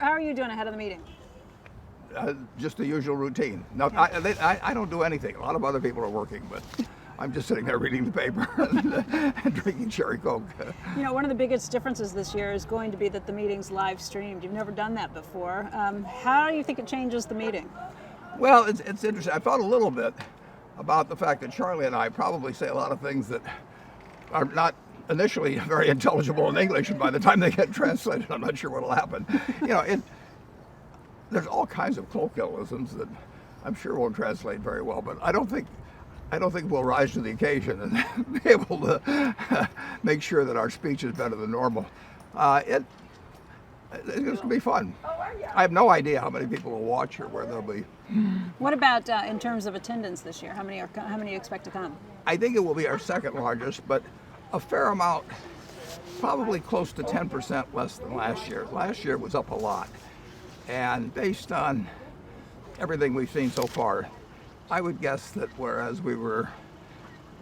How are you doing ahead of the meeting? Just the usual routine. No, I don't do anything. A lot of other people are working, but I'm just sitting there reading the paper and drinking cherry Coke. You know, one of the biggest differences this year is going to be that the meeting's live streamed. You've never done that before. How do you think it changes the meeting? Well, it's interesting. I thought a little bit about the fact that Charlie and I probably say a lot of things that are not initially very intelligible in English, and by the time they get translated, I'm not sure what'll happen. You know, there's all kinds of colloquialisms that I'm sure won't translate very well, but I don't think we'll rise to the occasion and be able to make sure that our speech is better than normal. It's going to be fun. I have no idea how many people will watch or where they'll be. What about in terms of attendance this year? How many expect to come? I think it will be our second largest, but a fair amount, probably close to 10% less than last year. Last year was up a lot. And based on everything we've seen so far, I would guess that whereas we were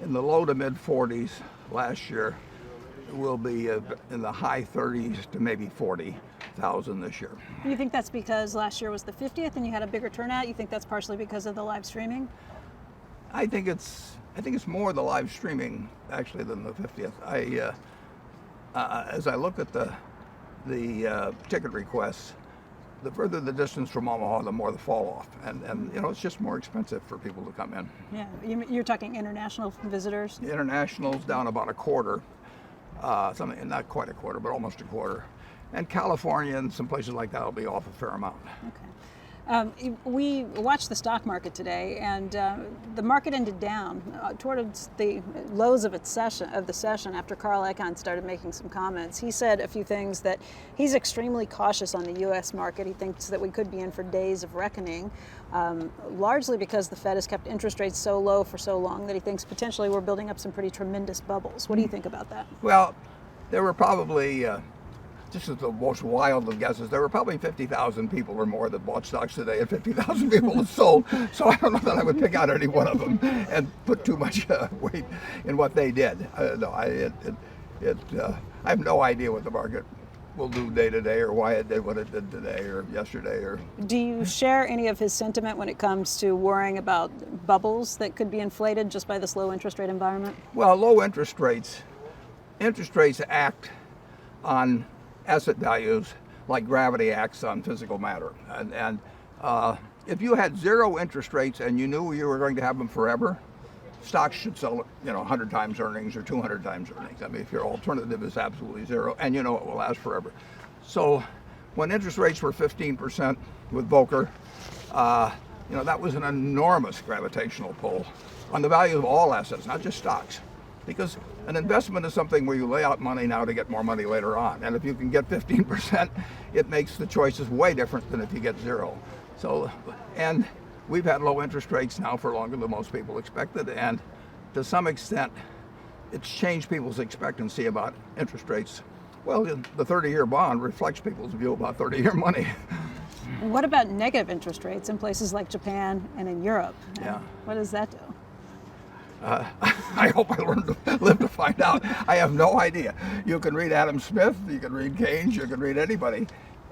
in the low to mid 40s last year, we'll be in the high 30s to maybe 40,000 this year. You think that's because last year was the 50th and you had a bigger turnout? You think that's partially because of the live streaming? I think it's more the live streaming actually than the 50th. As I look at the ticket requests, the further the distance from Omaha, the more the fall off, and you know, it's just more expensive for people to come in. Yeah, you're talking international visitors. The international's down about a quarter, something not quite a quarter, but almost a quarter, and California and some places like that will be off a fair amount. Okay. We watched the stock market today, and the market ended down towards the lows of the session after Carl Icahn started making some comments. He said a few things that he's extremely cautious on the U.S. market. He thinks that we could be in for days of reckoning, largely because the Fed has kept interest rates so low for so long that he thinks potentially we're building up some pretty tremendous bubbles. What do you think about that? Well, there were probably this is the most wild of guesses. There were probably 50,000 people or more that bought stocks today, and 50,000 people that sold. So I don't know that I would pick out any one of them and put too much weight in what they did. No, I have no idea what the market will do day to day, or why it did what it did today or yesterday. Or do you share any of his sentiment when it comes to worrying about bubbles that could be inflated just by this low interest rate environment? Well, low interest rates act on asset values like gravity acts on physical matter, and if you had zero interest rates and you knew you were going to have them forever, stocks should sell, 100 times earnings or 200 times earnings. I mean, if your alternative is absolutely zero and you know it will last forever. So when interest rates were 15% with Volcker, that was an enormous gravitational pull on the value of all assets, not just stocks. Because an investment is something where you lay out money now to get more money later on. And if you can get 15%, it makes the choices way different than if you get zero. So, and we've had low interest rates now for longer than most people expected. And to some extent, it's changed people's expectancy about interest rates. Well, the 30-year bond reflects people's view about 30-year money. What about negative interest rates in places like Japan and in Europe? Yeah. What does that do? I hope I live to find out. I have no idea. You can read Adam Smith, you can read Keynes, you can read anybody,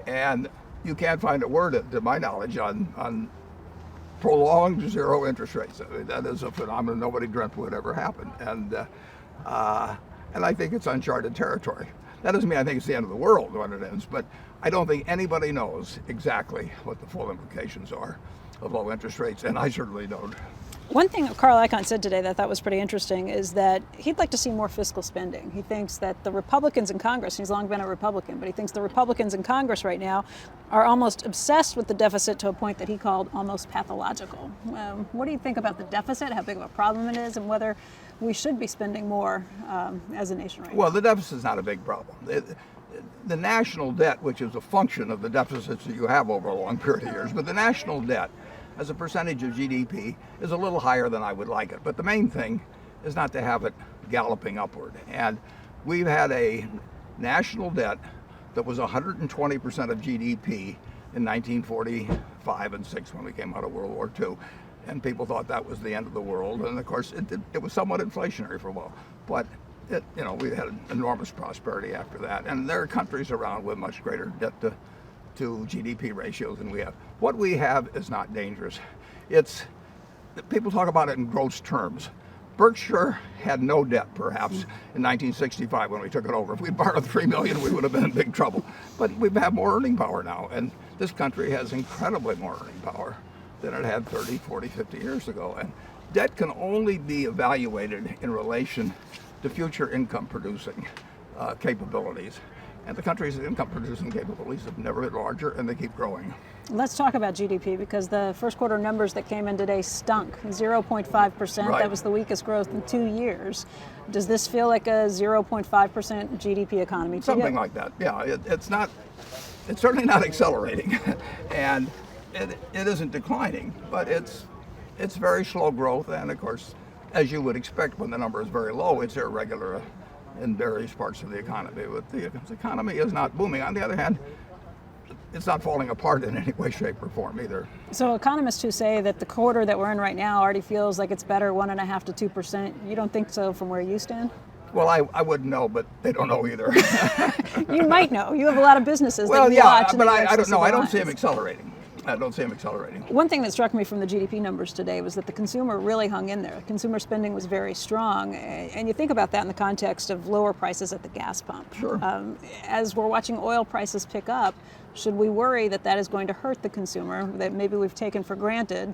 and you can't find a word, to my knowledge, on prolonged zero interest rates. I mean, that is a phenomenon nobody dreamt would ever happen, and I think it's uncharted territory. That doesn't mean I think it's the end of the world when it ends, but I don't think anybody knows exactly what the full implications are of low interest rates, and I certainly don't. One thing Carl Icahn said today that I thought was pretty interesting is that he'd like to see more fiscal spending. He thinks that the Republicans in Congress, he's long been a Republican, but he thinks the Republicans in Congress right now are almost obsessed with the deficit to a point that he called almost pathological. What do you think about the deficit, how big of a problem it is, and whether we should be spending more as a nation right now? Well, the deficit's not a big problem. The national debt, which is a function of the deficits that you have over a long period of years, but the national debt as a percentage of GDP is a little higher than I would like it. But the main thing is not to have it galloping upward. And we've had a national debt that was 120% of GDP in 1945 and 6 when we came out of World War II. And people thought that was the end of the world. And of course, it was somewhat inflationary for a while. But we had enormous prosperity after that. And there are countries around with much greater debt to to GDP ratios than we have. What we have is not dangerous. It's people talk about it in gross terms. Berkshire had no debt, perhaps, in 1965 when we took it over. If we'd borrowed $3 million, we would have been in big trouble. But we have more earning power now, and this country has incredibly more earning power than it had 30, 40, 50 years ago. And debt can only be evaluated in relation to future income-producing capabilities. And the country's income-producing capabilities have never been larger, and they keep growing. Let's talk about GDP, because the first quarter numbers that came in today stunk. 0.5%. Right. That was the weakest growth in 2 years. Does this feel like a 0.5% GDP economy to Something you? like that. Yeah, it's certainly not accelerating, and it isn't declining, but it's very slow growth. And of course, as you would expect, when the number is very low, it's irregular in various parts of the economy. But the economy is not booming. On the other hand, it's not falling apart in any way, shape, or form either. So economists who say that the quarter that we're in right now already feels like it's better 1.5% to 2%, you don't think so from where you stand? Well, I wouldn't know, but they don't know either. You might know. You have a lot of businesses that Well, you yeah, watch. but I don't see know. the I don't see them lines. accelerating. I don't see them accelerating. One thing that struck me from the GDP numbers today was that the consumer really hung in there. Consumer spending was very strong, and you think about that in the context of lower prices at the gas pump. Sure. As we're watching oil prices pick up, should we worry that that is going to hurt the consumer, that maybe we've taken for granted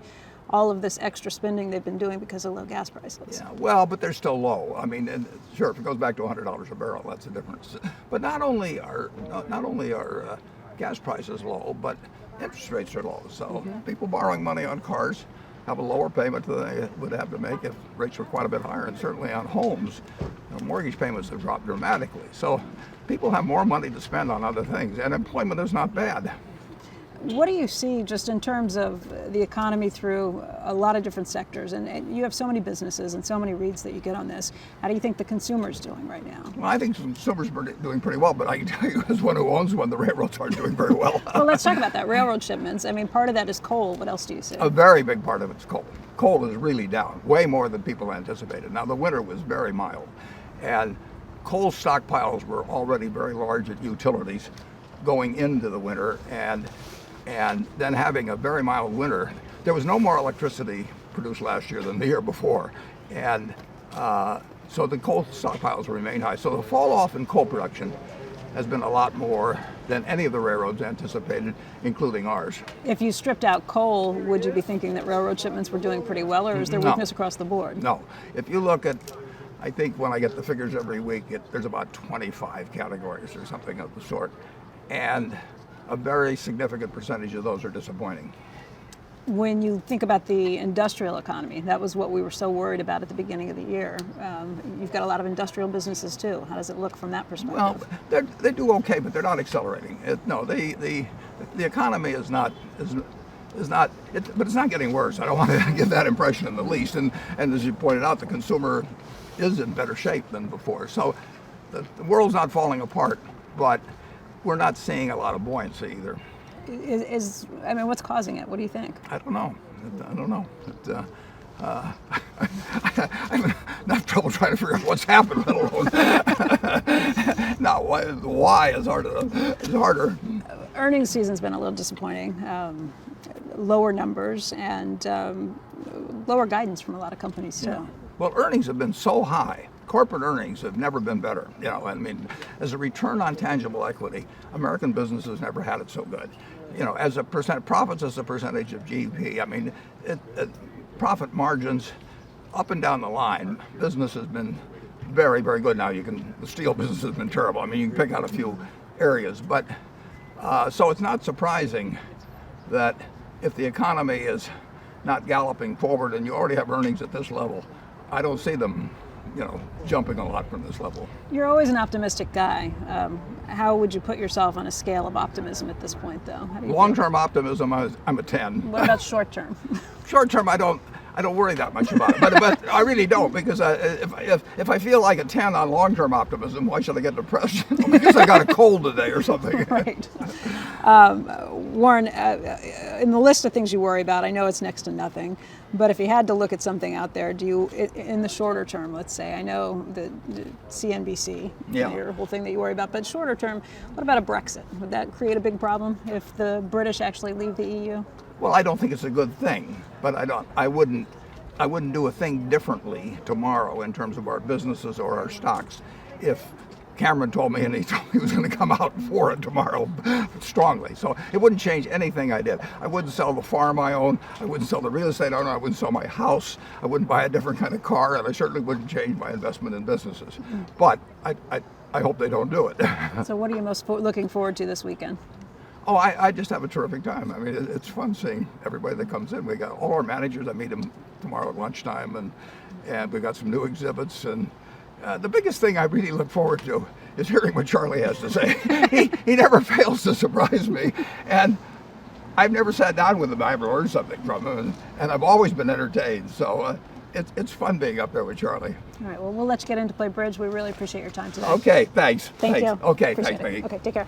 all of this extra spending they've been doing because of low gas prices? Yeah, well, but they're still low. I mean, and sure, if it goes back to $100 a barrel, that's a difference. But not only are gas prices low, but interest rates are low. So people borrowing money on cars have a lower payment than they would have to make if rates were quite a bit higher, and certainly on homes, mortgage payments have dropped dramatically. So people have more money to spend on other things, and employment is not bad. What do you see just in terms of the economy through a lot of different sectors? And you have so many businesses and so many reads that you get on this. How do you think the consumer's doing right now? Well, I think consumers are doing pretty well, but I can tell you as one who owns one, the railroads aren't doing very well. Well, let's talk about that. Railroad shipments. I mean, part of that is coal. What else do you see? A very big part of it's coal. Coal is really down, way more than people anticipated. Now, the winter was very mild, and coal stockpiles were already very large at utilities going into the winter, and then having a very mild winter. There was no more electricity produced last year than the year before, and so the coal stockpiles remain high. So the fall off in coal production has been a lot more than any of the railroads anticipated, including ours. If you stripped out coal, would you be thinking that railroad shipments were doing pretty well, or is there No. weakness across the board? No, if you look at, I think when I get the figures every week, there's about 25 categories or something of the sort, and a very significant percentage of those are disappointing. When you think about the industrial economy, that was what we were so worried about at the beginning of the year. You've got a lot of industrial businesses too. How does it look from that perspective? Well, they do okay, but they're not accelerating. The economy is not, but it's not getting worse. I don't want to give that impression in the least. And as you pointed out, the consumer is in better shape than before. So the world's not falling apart, but we're not seeing a lot of buoyancy either. I mean, what's causing it? What do you think? I don't know. I'm enough trouble trying to figure out what's happened, let alone. Now, the why is harder. Earnings season's been a little disappointing. Lower numbers and lower guidance from a lot of companies too. Yeah. Well, earnings have been so high. Corporate earnings have never been better. I mean, as a return on tangible equity, American businesses never had it so good. As a profits as a percentage of GDP. I mean, profit margins up and down the line. Business has been very, very good. Now the steel business has been terrible. I mean, you can pick out a few areas, but so it's not surprising that if the economy is not galloping forward and you already have earnings at this level, I don't see them jumping a lot from this level. You're always an optimistic guy. How would you put yourself on a scale of optimism at this point, though? How do you Long-term optimism, I'm a 10. What about short-term? Short-term, I don't worry that much about it, but I really don't, because if I feel like a 10 on long-term optimism, why should I get depressed? Because I got a cold today or something. Right. Warren, in the list of things you worry about, I know it's next to nothing, but if you had to look at something out there, do you, in the shorter term, let's say, I know the CNBC, Yeah. your whole thing that you worry about, but shorter term, what about a Brexit? Would that create a big problem if the British actually leave the EU? Well, I don't think it's a good thing, but I wouldn't do a thing differently tomorrow in terms of our businesses or our stocks if Cameron told me, and he told me he was going to come out for it tomorrow strongly. So it wouldn't change anything I did. I wouldn't sell the farm I own. I wouldn't sell the real estate I own. I wouldn't sell my house. I wouldn't buy a different kind of car, and I certainly wouldn't change my investment in businesses. But I hope they don't do it. So what are you most looking forward to this weekend? Oh, I just have a terrific time. I mean, it's fun seeing everybody that comes in. We got all our managers. I meet them tomorrow at lunchtime, and we got some new exhibits. And the biggest thing I really look forward to is hearing what Charlie has to say. he never fails to surprise me, and I've never sat down with him. I've learned something from him, and I've always been entertained. So it's fun being up there with Charlie. All right, well, we'll let you get in to play bridge. We really appreciate your time today. Okay, thanks. Thank thanks. you. Okay, Appreciate thanks, it. Maggie. Okay, take care.